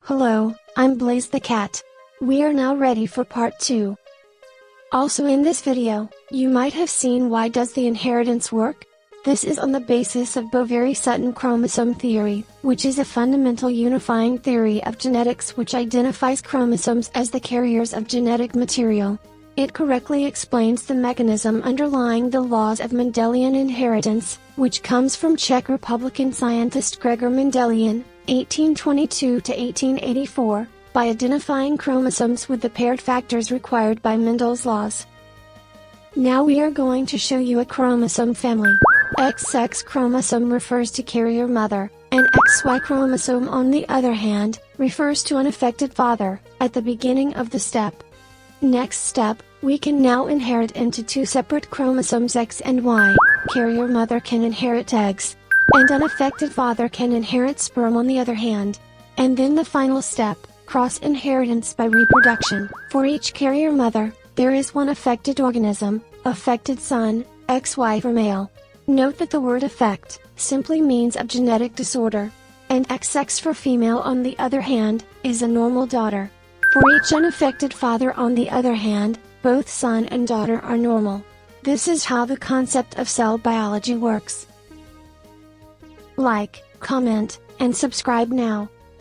Hello, I'm Blaze the Cat. We are now ready for part 2. Also in this video, you might have seen why does the inheritance work? This is on the basis of Boveri-Sutton chromosome theory, which is a fundamental unifying theory of genetics which identifies chromosomes as the carriers of genetic material. It correctly explains the mechanism underlying the laws of Mendelian inheritance, which comes from Czech Republican scientist Gregor Mendelian, 1822 to 1884, by identifying chromosomes with the paired factors required by Mendel's laws. Now we are going to show you a chromosome family. XX chromosome refers to carrier mother, and XY chromosome on the other hand, refers to unaffected father, at the beginning of the step. Next step, we can now inherit into two separate chromosomes X and Y. Carrier mother can inherit eggs, and unaffected father can inherit sperm on the other hand. And then the final step, cross-inheritance by reproduction. For each carrier mother, there is one affected organism, affected son, XY for male. Note that the word affect simply means a genetic disorder, and XX for female on the other hand, is a normal daughter. For each unaffected father on the other hand, both son and daughter are normal. This is how the concept of cell biology works. Like, comment, and subscribe now.